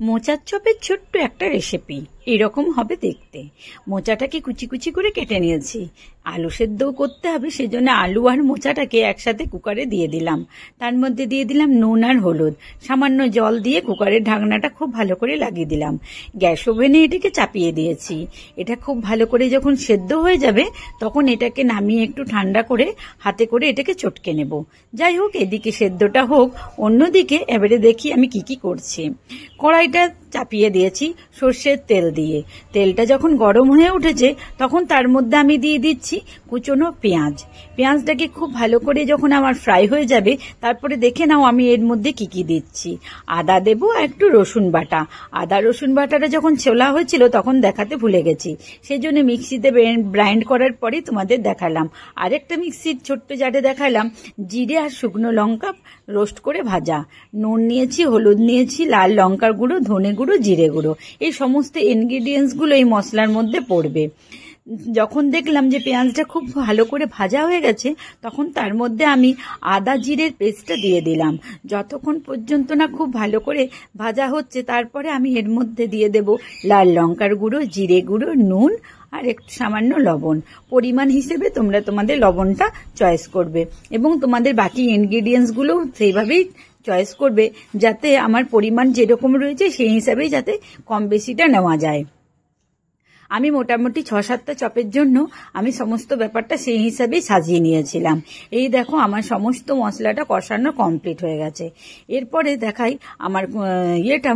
মোচার চপের ছোট্ট একটা রেসিপি এরকম হবে দেখতে। মোচাটাকে কুচি কুচি করে কেটে নিয়েছি। আলু সেদ্ধও করতে হবে, সেজন্য আলু আর মোচাটাকে একসাথে কুকারে দিয়ে দিলাম। তার মধ্যে দিয়ে দিলাম নুন আর হলুদ, সামান্য জল দিয়ে কুকারের ঢাকনাটা খুব ভালো করে লাগিয়ে দিলাম। গ্যাস ওভেনে এটাকে চাপিয়ে দিয়েছি। এটা খুব ভালো করে যখন সেদ্ধ হয়ে যাবে তখন এটাকে নামিয়ে একটু ঠান্ডা করে হাতে করে এটাকে চটকে নেব। যাই হোক, এদিকে সেদ্ধটা হোক, অন্যদিকে এবারে দেখি আমি কি করছি। কড়াইটা চাপিয়ে দিয়েছি সর্ষের তেল দিয়ে। তেলটা যখন গরম হয়ে উঠেছে তখন তার মধ্যে আমি দিয়ে দিচ্ছি কুচনো পেঁয়াজ। পেঁয়াজটাকে খুব ভালো করে যখন আমার ফ্রাই হয়ে যাবে তারপরে দেখে নাও আমি এর মধ্যে কি দিচ্ছি। আদা দেবো আর একটু রসুন বাটা। আদা রসুন বাটাটা যখন ছোলা হয়েছিল তখন দেখাতে ভুলে গেছি, সেই জন্য মিক্সিতে গ্রাইন্ড করার পরে তোমাদের দেখালাম। আরেকটা মিক্সির ছোট্ট জারে দেখালাম জিরে আর শুকনো লঙ্কা রোস্ট করে ভাজা। নুন নিয়েছি, হলুদ নিয়েছি, লাল লঙ্কার গুঁড়ো, ধনে গুঁড়ো, জিরে গুঁড়ো, এই সমস্ত ইনগ্রিডিয়েন্টসগুলো এই মশলার মধ্যে পড়বে। যখন দেখলাম যে পেঁয়াজটা খুব ভালো করে ভাজা হয়ে গেছে তখন তার মধ্যে আমি আদা জিরের পেস্টটা দিয়ে দিলাম। যতক্ষণ পর্যন্ত না খুব ভালো করে ভাজা হচ্ছে তারপরে আমি এর মধ্যে দিয়ে দেব লাল লঙ্কার গুঁড়ো, জিরে গুঁড়ো, নুন আর একটু সামান্য লবণ। পরিমাণ হিসেবে তোমরা তোমাদের লবণটা চয়েস করবে এবং তোমাদের বাকি ইনগ্রিডিয়েন্টসগুলো সেইভাবেই চয়েস করবে, যাতে আমার পরিমাণ যেরকম রয়েছে সেই হিসাবেই যাতে কম বেশিটা নেওয়া যায়। আমি মোটামুটি 6-7টা চপের জন্য আমি সমস্ত ব্যাপারটা সেই হিসাবেই সাজিয়ে নিয়েছিলাম। এই দেখো আমার সমস্ত মশলাটা কষানো কমপ্লিট হয়ে গেছে। এরপরে দেখাই আমার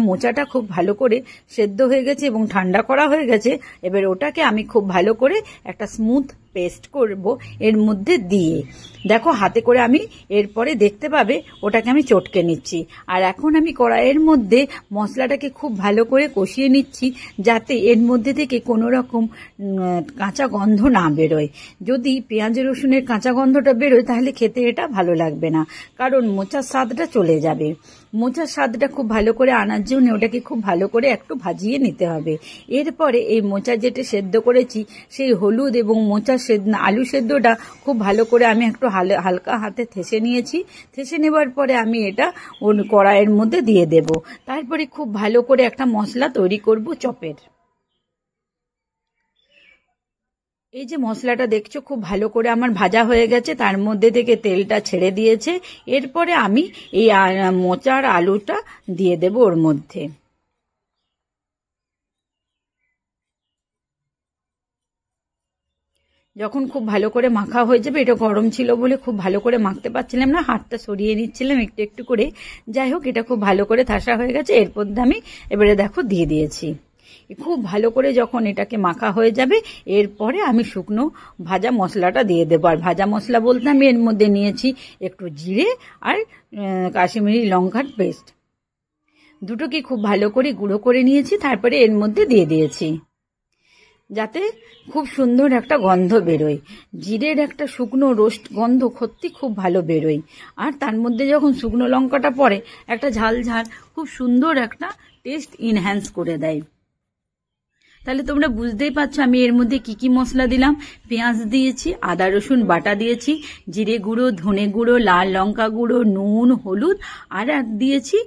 মোচাটা খুব ভালো করে সেদ্ধ হয়ে গেছে এবং ঠান্ডা করা হয়ে গেছে। এবার ওটাকে আমি খুব ভালো করে একটা স্মুথ পেস্ট করব এর মধ্যে দিয়ে। দেখো হাতে করে আমি এরপরে দেখতে পাবে ওটাকে আমি চটকে নিচ্ছি। আর এখন আমি কড়াইয়ের মধ্যে মশলাটাকে খুব ভালো করে কষিয়ে নিচ্ছি যাতে এর মধ্যে থেকে কোনো রকম কাঁচা গন্ধ না বেরোয়। যদি পেঁয়াজ রসুনের কাঁচা গন্ধটা বেরোয় তাহলে খেতে এটা ভালো লাগবে না, কারণ মোচার স্বাদটা চলে যাবে। মোচার স্বাদটা খুব ভালো করে আনার জন্য ওটাকে খুব ভালো করে একটু ভাজিয়ে নিতে হবে। এরপরে এই মোচা যেটা সেদ্ধ করেছি সেই হলুদ এবং মোচা আলু সেদ্ধটা খুব ভালো করে আমি একটু হালকা হাতে থেসে নিয়েছি। থেসে নেবার পরে আমি এটা কড়াইয়ের মধ্যে দিয়ে দেব। তারপরে খুব ভালো করে একটা মশলা তৈরি করব চপের। এই যে মশলাটা দেখছো খুব ভালো করে আমার ভাজা হয়ে গেছে, তার মধ্যে থেকে তেলটা ছেড়ে দিয়েছে। এরপরে আমি এই মোচার আলুটা দিয়ে দেব ওর মধ্যে। যখন খুব ভালো করে মাখা হয়ে যাবে, এটা গরম ছিল বলে খুব ভালো করে মাখতে পারছিলাম না, হাতটা সরিয়ে নিচ্ছিলাম একটু একটু করে। যাই হোক, এটা খুব ভালো করে ঠাসা হয়ে গেছে। এরপর আমি এবারে দেখো দিয়ে দিয়েছি। খুব ভালো করে যখন এটাকে মাখা হয়ে যাবে এরপরে আমি শুকনো ভাজা মশলাটা দিয়ে দেবো। আর ভাজা মশলা বলতে আমি এর মধ্যে নিয়েছি একটু জিরে আর কাশ্মীরি লঙ্কার পেস্ট, দুটোকে খুব ভালো করে গুঁড়ো করে নিয়েছি। তারপরে এর মধ্যে দিয়ে দিয়েছি যাতে খুব সুন্দর একটা গন্ধ বেরোয়। জিরের একটা শুকনো রোস্ট গন্ধ সত্যি খুব ভালো বেরোয়। আর তার মধ্যে যখন শুকনো লঙ্কাটা পড়ে একটা ঝাল ঝাল খুব সুন্দর একটা টেস্ট ইনহ্যান্স করে দেয়। তাহলে তোমরা বুঝতেই পারছো আমি এর মধ্যে কি মশলা দিলাম। পেঁয়াজ দিয়েছি, আদা রসুন বাটা দিয়েছি, জিরে গুঁড়ো, ধনে গুঁড়ো, লাল লঙ্কা গুঁড়ো, নুন, হলুদ, আর দিয়েছি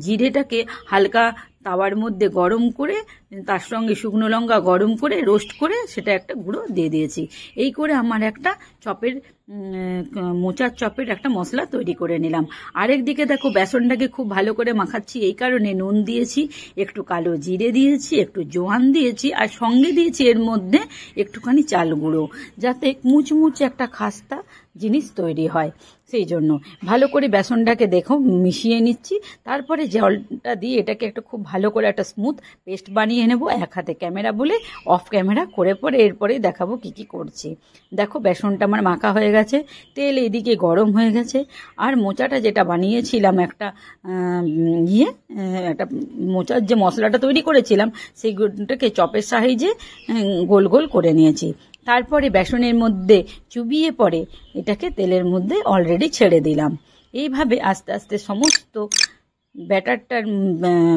জিরেটাকে হালকা তাওয়ার মধ্যে গরম করে তার সঙ্গে শুকনো লঙ্কা গরম করে রোস্ট করে সেটা একটা গুঁড়ো দিয়ে দিয়েছি। এই করে আমার একটা চপের মোচার চপের একটা মশলা তৈরি করে নিলাম। আরেক দিকে দেখো বেসনটাকে খুব ভালো করে মাখাচ্ছি, এই কারণে নুন দিয়েছি, একটু কালো জিরে দিয়েছি, একটু জোয়ান দিয়েছি, আর সঙ্গে দিয়েছি এর মধ্যে একটুখানি চাল গুঁড়ো, যাতে মুচমুচে একটা খাস্তা জিনিস তৈরি হয়। সেই জন্য ভালো করে বেসনটাকে দেখো মিশিয়ে নিচ্ছি। তারপরে জলটা দিয়ে এটাকে একটা খুব ভালো করে একটা স্মুথ পেস্ট বানিয়ে নেব। এক হাতে ক্যামেরা বলে অফ ক্যামেরা করে পরে এরপরে দেখাবো কি করছি। দেখো বেসনটা আমার মাখা হয়ে গেছে, তেল এদিকে গরম হয়ে গেছে। আর মোচাটা যেটা বানিয়েছিলাম একটা একটা মোচার যে মশলাটা তৈরি করেছিলাম সেইগুলোটাকে চপের সাহায্যে গোল গোল করে নিয়েছি। তারপরে বেসনের মধ্যে চুবিয়ে পরে এটাকে তেলের মধ্যে অলরেডি ছেড়ে দিলাম। এইভাবে আস্তে আস্তে সমস্ত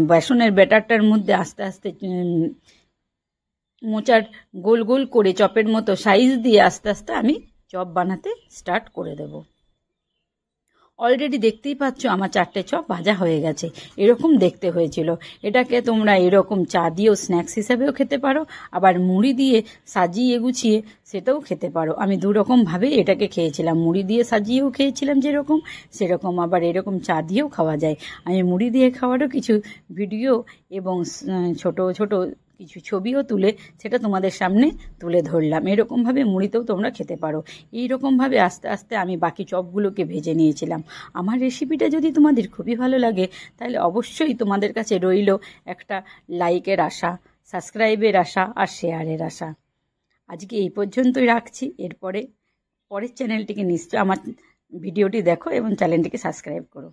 বেসনের ব্যাটারটার মধ্যে আস্তে আস্তে মোচার গোল গোল করে চপের মতো সাইজ দিয়ে আস্তে আস্তে আমি চপ বানাতে স্টার্ট করে দেব। অলরেডি দেখতেই পাচ্ছ আমার 4টে চপ ভাজা হয়ে গেছে। এরকম দেখতে হয়েছিল। এটাকে তোমরা এরকম চা দিয়েও স্ন্যাক্স হিসাবেও খেতে পারো, আবার মুড়ি দিয়ে সাজিয়ে গুছিয়ে সেটাও খেতে পারো। আমি 2 রকমভাবেই এটাকে খেয়েছিলাম। মুড়ি দিয়ে সাজিয়েও খেয়েছিলাম যেরকম, সেরকম আবার এরকম চা দিয়েও খাওয়া যায়। আমি মুড়ি দিয়ে খাওয়ারও কিছু ভিডিও এবং ছোট ছোট কিছু ছবিও তুলে সেটা তোমাদের সামনে তুলে ধরলাম। এরকমভাবে মুড়িতেও তোমরা খেতে পারো। এইরকমভাবে আস্তে আস্তে আমি বাকি চপগুলোকে ভেজে নিয়েছিলাম। আমার রেসিপিটা যদি তোমাদের খুবই ভালো লাগে তাহলে অবশ্যই তোমাদের কাছে রইল একটা লাইকের আশা, সাবস্ক্রাইবের আশা আর শেয়ারের আশা। আজকে এই পর্যন্তই রাখছি। পরের চ্যানেলটিকে নিশ্চয় আমার ভিডিওটি দেখো এবং চ্যানেলটিকে সাবস্ক্রাইব করো।